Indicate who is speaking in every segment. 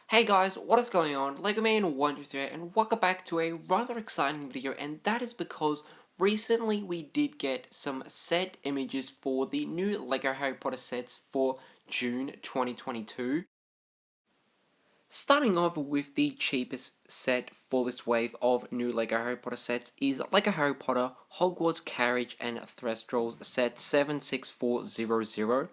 Speaker 1: Hey guys, what is going on? Lego Man 123 and welcome back to a rather exciting video, and that is because recently we did get some set images for the new Lego Harry Potter sets for June 2022. Starting off with the cheapest set for this wave of new Lego Harry Potter sets is Lego Harry Potter Hogwarts Carriage and Thestrals set 76400.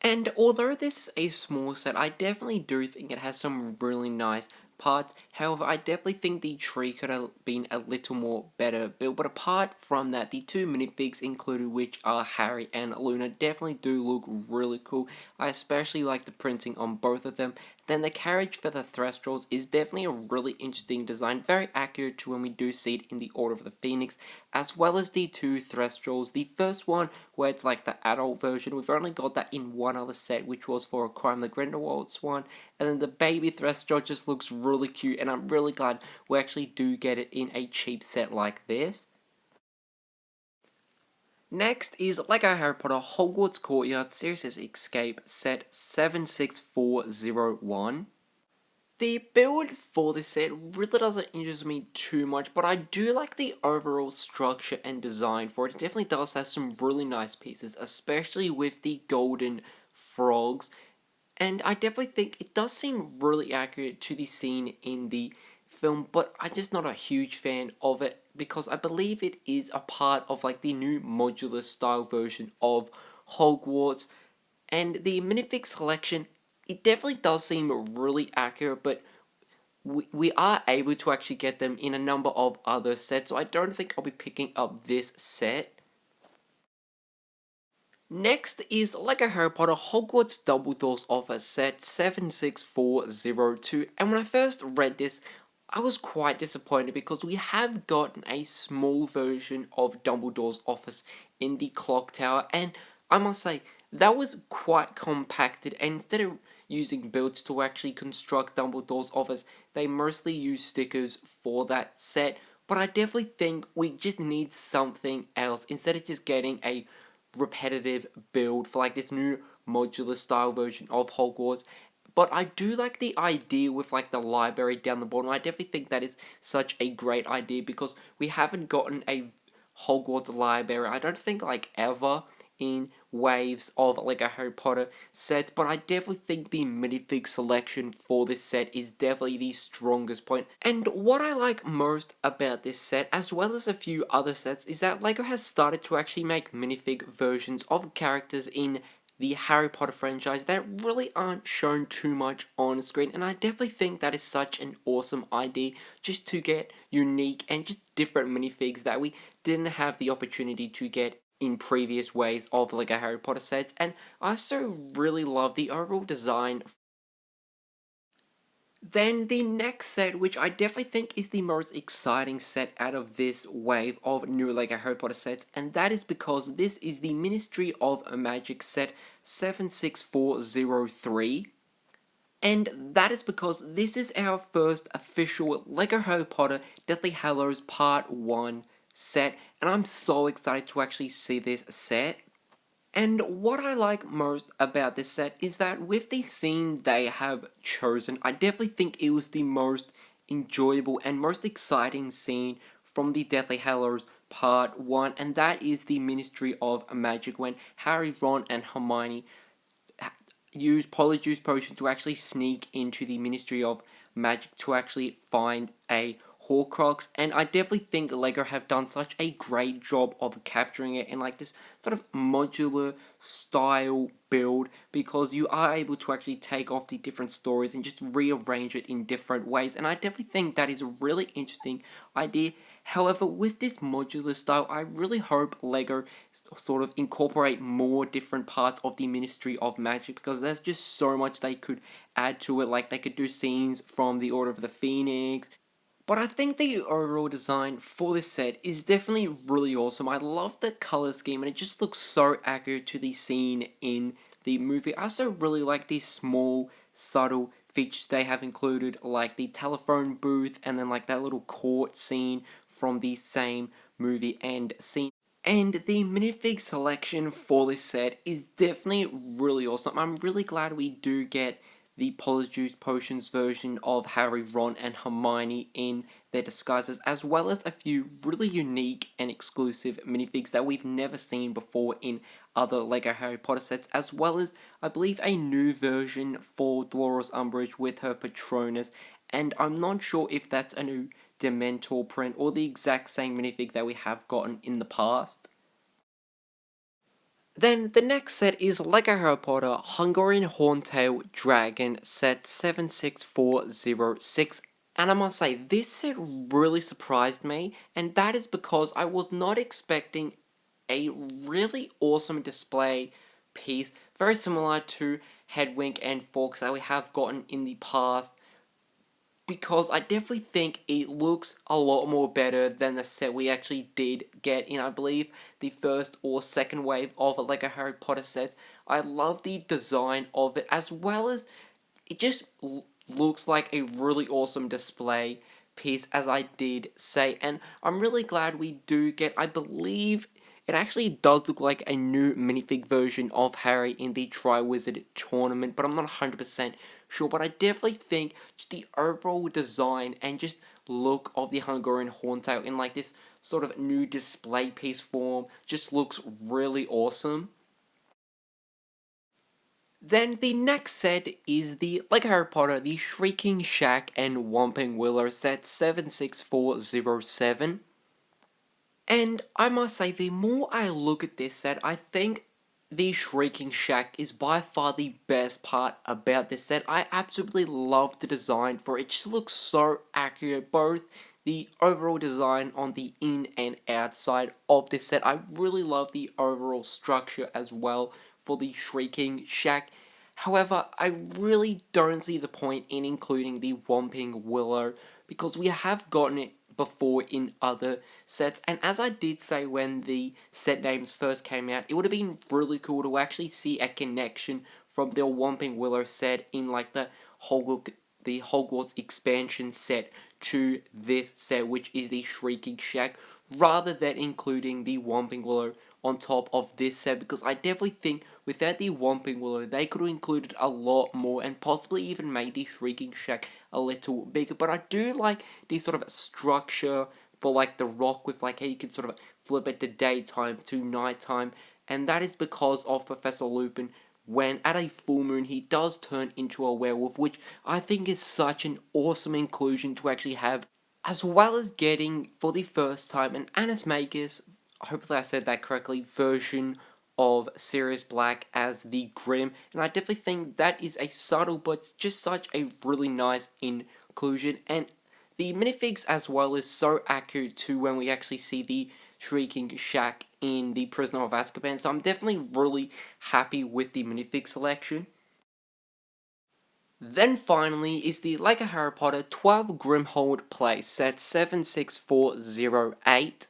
Speaker 1: And although this is a small set, I definitely do think it has some really nice parts. However, I definitely think the tree could have been a little more better built. But apart from that, the two minifigs included, which are Harry and Luna, definitely do look really cool. I especially like the printing on both of them. Then the carriage for the Thestrals is definitely a really interesting design, very accurate to when we do see it in the Order of the Phoenix, as well as the two Thestrals. The first one, where it's like the adult version, we've only got that in one other set, which was for a Crime the Grindelwald's one, and then the baby Thestral just looks really cute, and I'm really glad we actually do get it in a cheap set like this. Next is Lego Harry Potter Hogwarts Courtyard Series Escape set 76401. The build for this set really doesn't interest me too much, but I do like the overall structure and design for it. It definitely does have some really nice pieces, especially with the golden frogs. And I definitely think it does seem really accurate to the scene in the film, but I'm just not a huge fan of it because I believe it is a part of like the new modular style version of Hogwarts. And the minifig selection, it definitely does seem really accurate, but we are able to actually get them in a number of other sets, so I don't think I'll be picking up this set. Next is Lego Harry Potter Hogwarts Dumbledore's Office set 76402, and when I first read this, I was quite disappointed because we have gotten a small version of Dumbledore's office in the clock tower, and I must say, that was quite compacted, and instead of using builds to actually construct Dumbledore's office, they mostly use stickers for that set, but I definitely think we just need something else, instead of just getting a repetitive build for like this new modular style version of Hogwarts. But I do like the idea with like the library down the bottom. I definitely think that is such a great idea because we haven't gotten a Hogwarts library, I don't think like ever, in waves of like a Harry Potter set, but I definitely think the minifig selection for this set is definitely the strongest point. And what I like most about this set, as well as a few other sets, is that LEGO has started to actually make minifig versions of characters in the Harry Potter franchise that really aren't shown too much on screen, and I definitely think that is such an awesome idea, just to get unique and just different minifigs that we didn't have the opportunity to get in previous ways of Lego Harry Potter sets. And I also really love the overall design. Then the next set, which I definitely think is the most exciting set out of this wave of new Lego Harry Potter sets, and that is because this is the Ministry of Magic set 76403. And that is because this is our first official Lego Harry Potter Deathly Hallows Part 1 set, and I'm so excited to actually see this set. And what I like most about this set is that with the scene they have chosen, I definitely think it was the most enjoyable and most exciting scene from the Deathly Hallows Part 1, and that is the Ministry of Magic, when Harry, Ron, and Hermione use Polyjuice Potion to actually sneak into the Ministry of Magic to actually find a Horcrux, and I definitely think LEGO have done such a great job of capturing it in like this sort of modular style build, because you are able to actually take off the different stories and just rearrange it in different ways, and I definitely think that is a really interesting idea. However, with this modular style, I really hope LEGO sort of incorporate more different parts of the Ministry of Magic, because there's just so much they could add to it. Like, they could do scenes from the Order of the Phoenix. But I think the overall design for this set is definitely really awesome. I love the color scheme, and it just looks so accurate to the scene in the movie. I also really like these small, subtle features they have included, like the telephone booth and then like that little court scene from the same movie and scene. And the minifig selection for this set is definitely really awesome. I'm really glad we do get the Polyjuice Potions version of Harry, Ron, and Hermione in their disguises, as well as a few really unique and exclusive minifigs that we've never seen before in other LEGO Harry Potter sets, as well as, I believe, a new version for Dolores Umbridge with her Patronus, and I'm not sure if that's a new Dementor print or the exact same minifig that we have gotten in the past. Then the next set is LEGO Harry Potter Hungarian Horntail Dragon set 76406, and I must say this set really surprised me, and that is because I was not expecting a really awesome display piece, very similar to Hedwig and Fawkes that we have gotten in the past, because I definitely think it looks a lot more better than the set we actually did get in, I believe, the first or second wave of a LEGO Harry Potter sets. I love the design of it, as well as it just looks like a really awesome display piece, as I did say, and I'm really glad we do get, I believe, it actually does look like a new minifig version of Harry in the Triwizard Tournament, but I'm not 100% sure. But I definitely think just the overall design and just look of the Hungarian Horntail in like this sort of new display piece form just looks really awesome. Then the next set is the LEGO Harry Potter, the Shrieking Shack and Whomping Willow set 76407. And I must say, the more I look at this set, I think the Shrieking Shack is by far the best part about this set. I absolutely love the design for it. It just looks so accurate, both the overall design on the in and outside of this set. I really love the overall structure as well for the Shrieking Shack. However, I really don't see the point in including the Whomping Willow, because we have gotten it before in other sets, and as I did say when the set names first came out, it would have been really cool to actually see a connection from the Whomping Willow set in like the Hogwarts expansion set to this set, which is the Shrieking Shack, rather than including the Whomping Willow on top of this set, because I definitely think without the Whomping Willow, they could have included a lot more and possibly even made the Shrieking Shack a little bigger. But I do like the sort of structure for like the rock with like how you can sort of flip it to daytime to nighttime, and that is because of Professor Lupin. When at a full moon he does turn into a werewolf, which I think is such an awesome inclusion to actually have, as well as getting for the first time an Animagus, hopefully I said that correctly, version of Sirius Black as the Grim, and I definitely think that is a subtle but just such a really nice inclusion, and the minifigs as well is so accurate to when we actually see the Shrieking Shack in the Prisoner of Azkaban, so I'm definitely really happy with the minifig selection. Then finally is the LEGO Harry Potter 12 Grimmauld Place set 76408.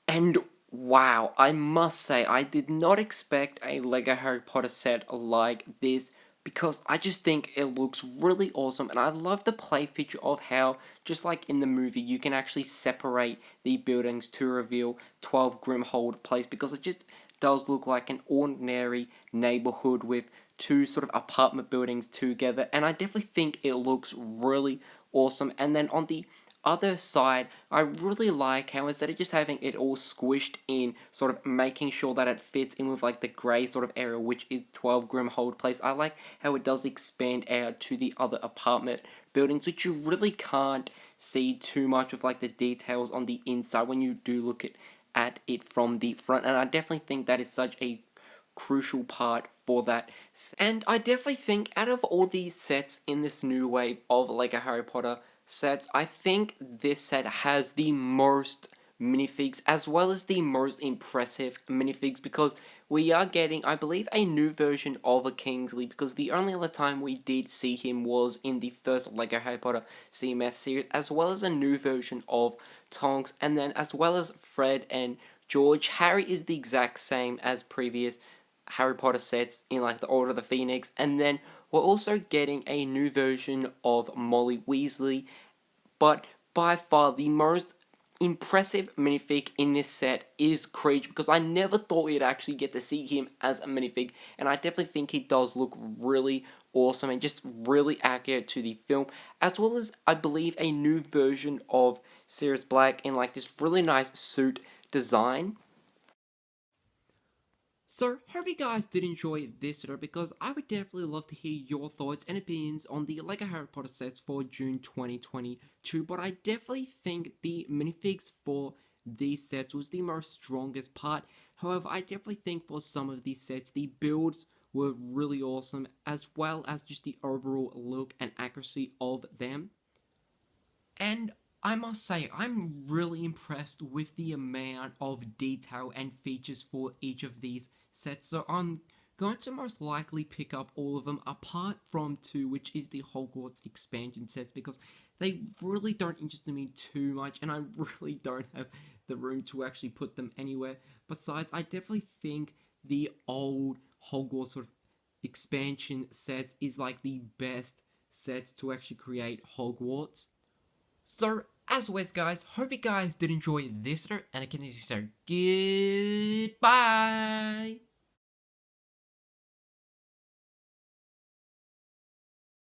Speaker 1: And wow, I must say, I did not expect a LEGO Harry Potter set like this, because I just think it looks really awesome, and I love the play feature of how, just like in the movie, you can actually separate the buildings to reveal 12 Grimmauld Place, because it just does look like an ordinary neighborhood with two sort of apartment buildings together, and I definitely think it looks really awesome. And then on the other side, I really like how instead of just having it all squished in, sort of making sure that it fits in with like the grey sort of area, which is 12 Grimmauld Place, I like how it does expand out to the other apartment buildings, which you really can't see too much of like the details on the inside when you do look at it from the front, and I definitely think that is such a crucial part for that. And I definitely think out of all these sets in this new wave of LEGO Harry Potter sets, I think this set has the most minifigs as well as the most impressive minifigs, because we are getting, I believe, a new version of a Kingsley, because the only other time we did see him was in the first LEGO Harry Potter CMF series, as well as a new version of Tonks, and then as well as Fred and George. Harry is the exact same as previous Harry Potter sets in like the Order of the Phoenix, and then we're also getting a new version of Molly Weasley, but by far the most impressive minifig in this set is Creech, because I never thought we'd actually get to see him as a minifig, and I definitely think he does look really awesome and just really accurate to the film, as well as I believe a new version of Sirius Black in like this really nice suit design. So, hope you guys did enjoy this video, because I would definitely love to hear your thoughts and opinions on the LEGO Harry Potter sets for June 2022, but I definitely think the minifigs for these sets was the most strongest part. However, I definitely think for some of these sets, the builds were really awesome, as well as just the overall look and accuracy of them. And I must say, I'm really impressed with the amount of detail and features for each of these sets. So I'm going to most likely pick up all of them, apart from two, which is the Hogwarts expansion sets, because they really don't interest me too much, and I really don't have the room to actually put them anywhere. Besides, I definitely think the old Hogwarts sort of expansion sets is like the best sets to actually create Hogwarts. So, as always, guys, hope you guys did enjoy this video, and I can say goodbye.